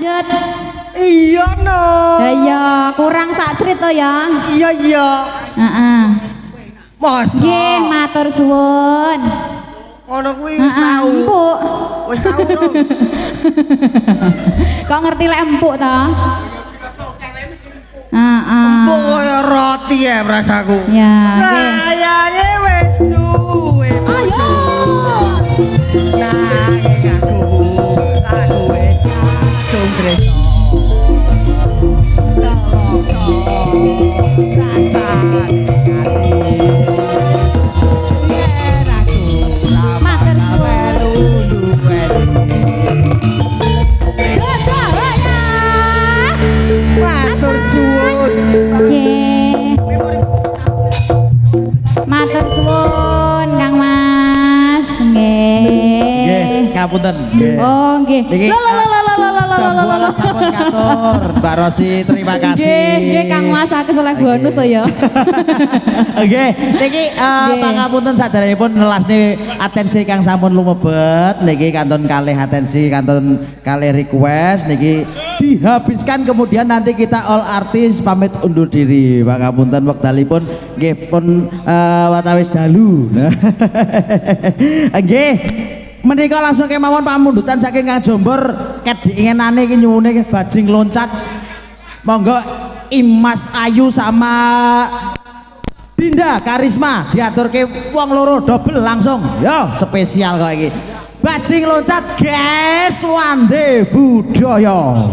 Lanjut. Iya no. Ya iya, kurang sak crit to ya. Iya iya. Heeh. Mas. Nggih, matur suwun. Ngono kuwi wis tau. Empuk. Wis tau no. Kok ngerti lek empuk to? Heeh. Empuk kaya roti ya rasaku. Ya, nggih. Kayane wis duwe. Ayo. Nanging aku wis kadung greso. Matur suwun. Jajahaya. Matur suwun. Nggih. Matur suwun Kang Mas. Nggih. Ngapunten. Nggih. Oh, nggih. Niki, Jambul sampun katur, Mbak Rosi, terima kasih. Nggih, Kang Mas aku oleh bonus to ya. Oke, niki pangapunten saderengipun nelasne atensi kang sampun lumebet niki kantun kalih atensi kantun kalih request niki dihabiskan kemudian nanti kita all artis pamit undur diri. Pangapunten wekdalipun nggih pun watawis dalu. Nggih. Menika langsung kemawon pamundutan saking Kang Jombor ket diinginane iki nyuwune bajing loncat. Monggo Imas Ayu sama Dinda Karisma diaturke wong loro double langsung. Yo, spesial kok iki. Bajing loncat guys, wande budaya.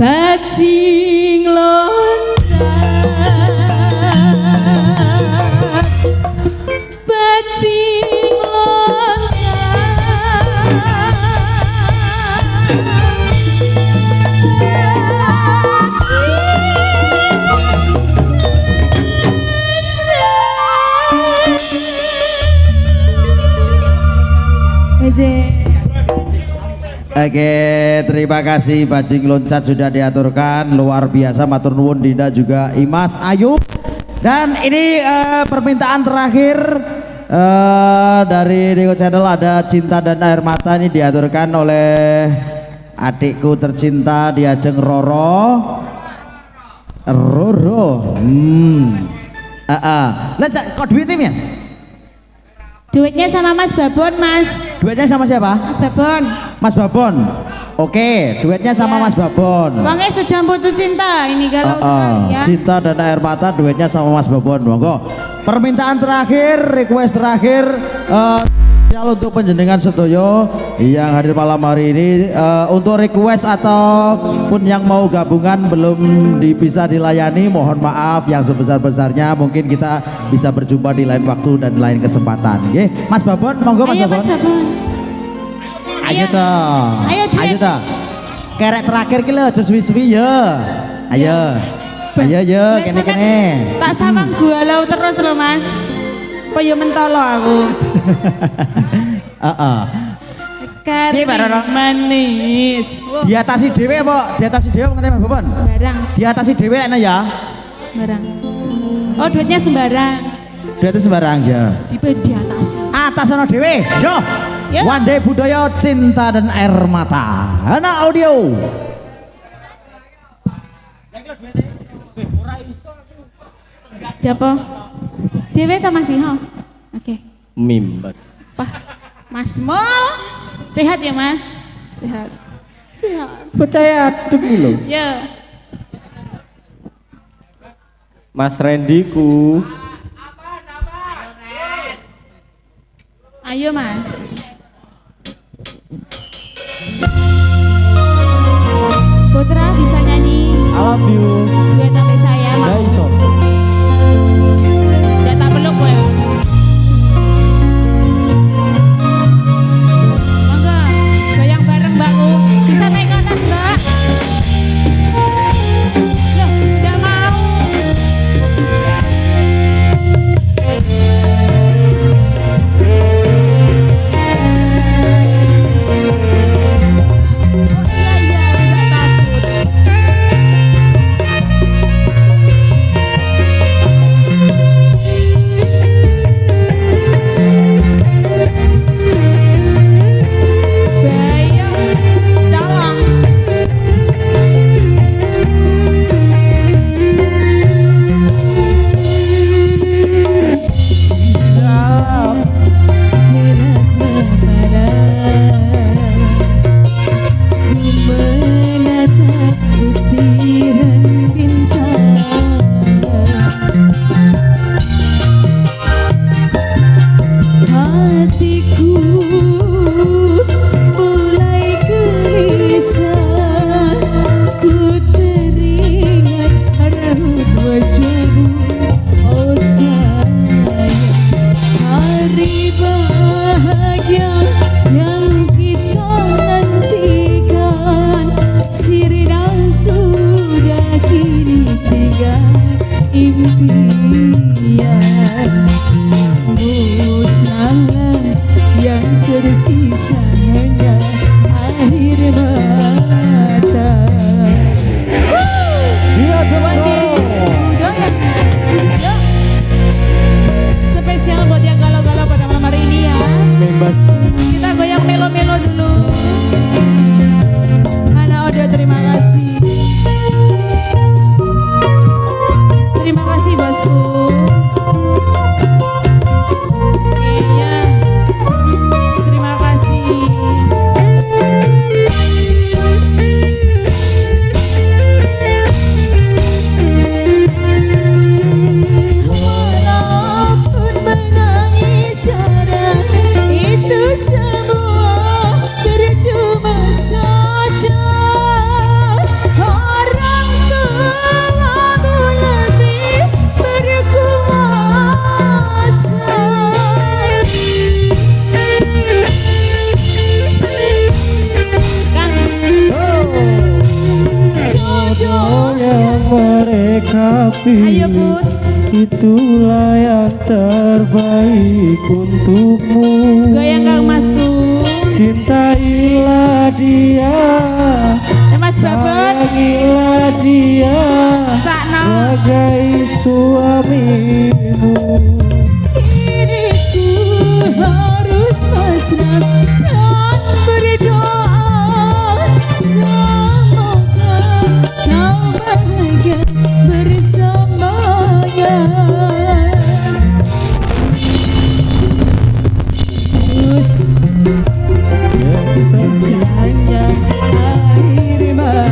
Bajing loncat, bajing loncat. Oke, terima kasih bajing loncat sudah diaturkan, luar biasa, matur nuwun Dinda juga Imas Ayu. Dan ini permintaan terakhir dari Deko Channel, ada Cinta dan Air Mata, ini diaturkan oleh adikku tercinta Diajeng Roro. Lah kok duitnya ya? Duitnya sama Mas Babon, Mas. Duitnya sama siapa? Mas Babon. Mas Babon. Oke, duitnya sama Ya. Mas Babon. Uangnya sedang putus cinta ini kalau sekali ya. Cinta dan Air Mata, duitnya sama Mas Babon. Monggo. Permintaan terakhir, request terakhir spesial untuk penjenengan sedoyo yang hadir malam hari ini. Untuk request ataupun yang mau gabungan belum bisa dilayani, mohon maaf yang sebesar-besarnya. Mungkin kita bisa berjumpa di lain waktu dan lain kesempatan. Nggih, Mas Babon, monggo Mas Ayo Babon. Mas Babon. Ayo toh. Ayo, Dek. Ayo toh. Kerek terakhir ki lho aja suwi-suwi ya. Ayo. Ayo yo kene-kene. Tak sawang galau terus lho, Mas. Kaya mentolo aku. Heeh. Piye, Mbak Roro? Manis. Diatasi dhewe apa? Diatasi dhewe ngene Mas Babon. Sembarang, Diatasi dhewe enak ya. sembarang. Oh, duitnya sembarang. Duit sembarang ya. Di atas. Atas ana dhewe. Yo. Yo. Wande Budaya Cinta dan Air Mata. Ana audio. Siapa? Dewe ta Mas Iho? Oke. Mimbas. Pak Mas Mol. Sehat ya, Mas? Sehat. Sehat. Percaya adem lho. Ya. Mas Randy ku. Ayo, Mas. Putra bisa nyanyi I love you. duet sampai saya. Nggak iso. Udah tak peluk gue. Monggo, goyang bareng Mbakku. Bisa naik ke atas, Mbak? Loh, udah mau. Oh iya, iya, tidak takut. Wandi Budoyo. Yuk. Spesial buat yang galau-galau pada malam hari ini ya. Bebas. Kita goyang melo-melo dulu. Hana Oda, terima kasih. Terima kasih bosku. Iya. Terima kasih. Walaupun menangis darah itu semua percuma saja. Orang tuamu lebih berkuasa. Jodoh yang mereka Ayo pilih, Bud. itulah yang terbaik untukmu. Goyang Kang Masku. Cintailah dia, Ya Mas Babon. sayangilah dia Sakno. sebagai suamimu. Kini ku harus pasrah dan berdoa, semoga kau bahagia bersamanya. Terus sesanya air mata.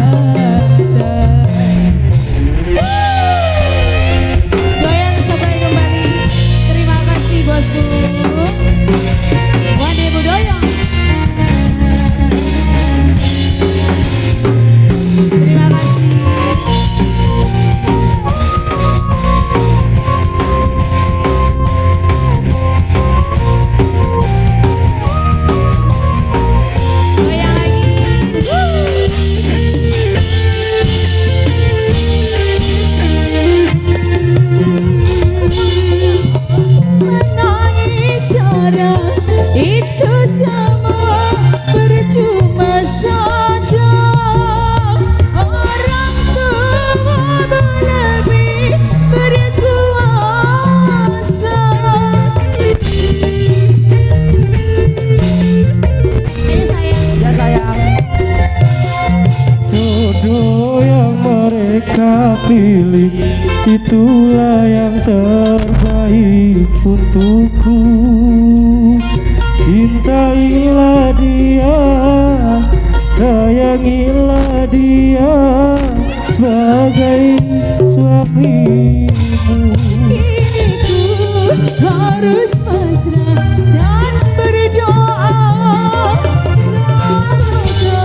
Goyang sampai kembali. Terima kasih bosku. Wandi Budoyo. Terima kasih. Goyang lagi. Menangis darah itu semua percuma saja. Orang tuamu lebih berkuasa. Ayo sayang. Ya sayang. Jodoh yang mereka pilih, itulah yang terbaik untukku. Cintailah dia, sayangilah dia sebagai suamimu. Kini ku harus pasrah dan berdoa, semoga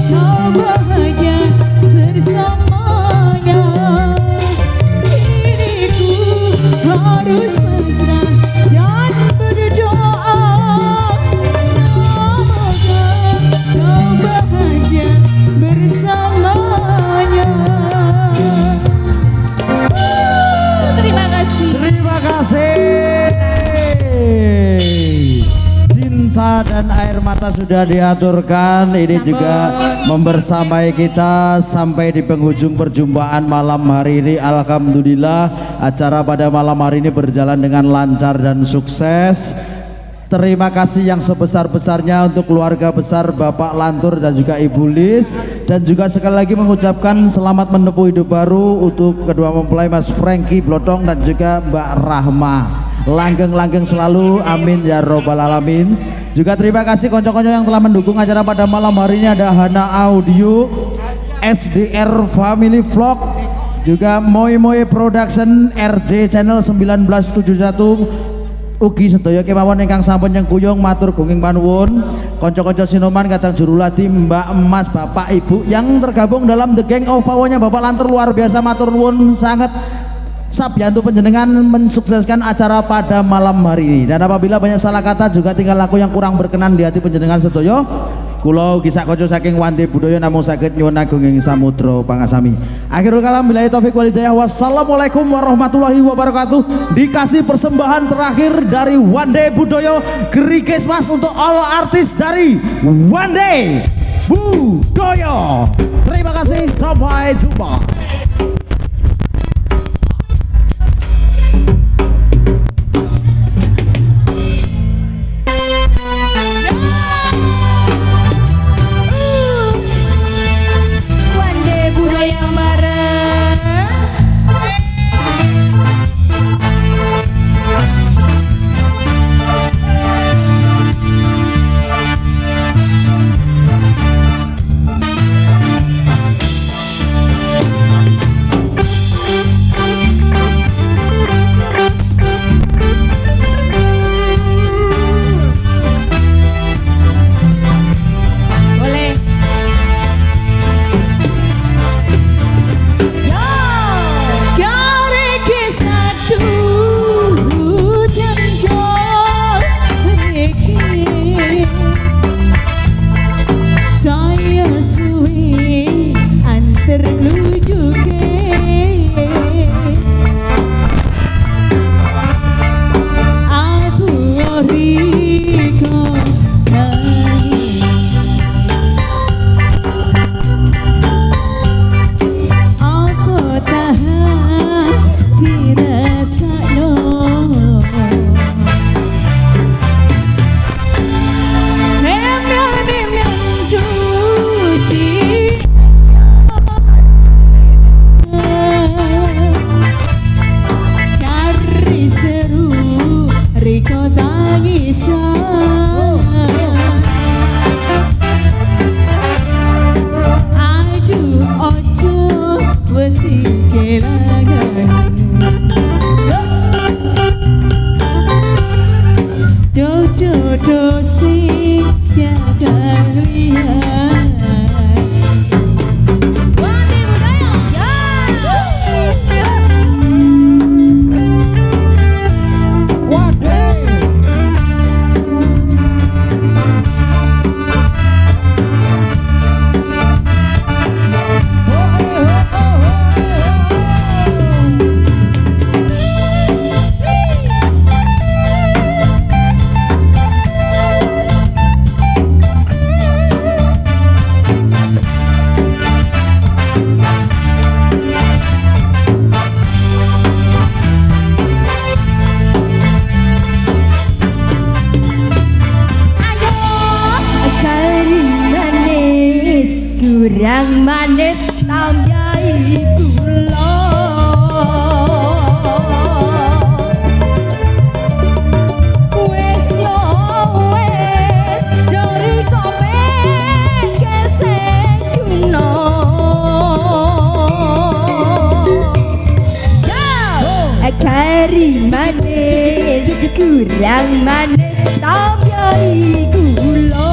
kau bahagia bersamanya. Kini ku harus pasrah dan berdoa, semoga kau bahagia bersamanya. Terima kasih. Terima kasih. Cinta dan air mata sudah diaturkan. Ini juga membersamai kita sampai di penghujung perjumpaan malam hari ini. Alhamdulillah acara pada malam hari ini berjalan dengan lancar dan sukses. Terima kasih yang sebesar-besarnya untuk keluarga besar Bapak Lantur dan juga Ibu Lis. Dan juga sekali lagi mengucapkan selamat menempuh hidup baru untuk kedua mempelai Mas Franky Blotong dan juga Mbak Rahma. Langgeng-langgeng selalu, amin ya robbal alamin. Juga terima kasih konco-konco yang telah mendukung acara pada malam hari ini. Ada Hana Audio, SDR Family Vlog, juga Moy Moy Production, RJ Channel 1971. Ugi sedaya kemawon ingkang sampun nyengkuyung matur gunging panuwun. Kanca-kanca Sinoman kadang juruladi Mbak Emas Bapak Ibu yang tergabung dalam The Gang of Power-nya Bapak Lantur luar biasa matur nuwun sangat sabiyantu panjenengan mensukseskan acara pada malam hari ini. Dan apabila banyak salah kata juga tinggal laku yang kurang berkenan di hati panjenengan sedaya, kula ugi sakoco saking Wandi Budoyo namung saged nyuwun agung ing samudra pangasami. Akhirul kalam billahi taufik wal hidayah. Wassalamualaikum warahmatullahi wabarakatuh. Dikasih persembahan terakhir dari Wandi Budoyo Gerikes Mas untuk all artis dari Wandi Budoyo. Terima kasih, sampai jumpa. kelangan jodoh sing ya kalian Wani budaya kurang manis tambahi gula wes yo wes dari kowe kesek kuno kari manis kurang manis tambahi gula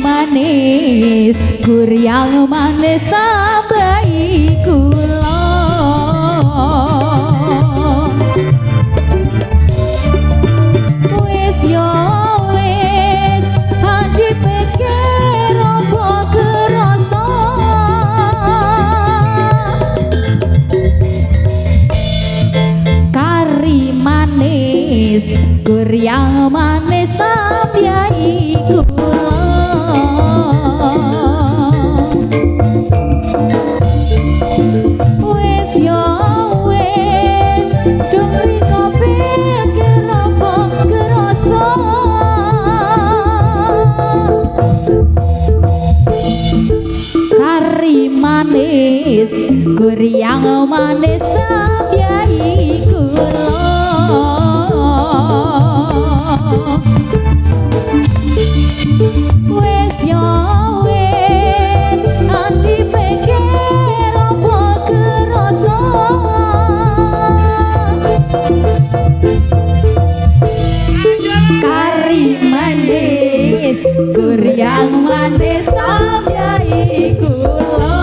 manis kurang manis sampai kula wis yo wis hati pikir apa kerasa kari manis kurang manis sampai kula wes yo wes duri kopi kenapa kerasa kari manis kurang manis sampai kula wes yo wes hati pikir apa kerasa kari manis kurang manis sampai kula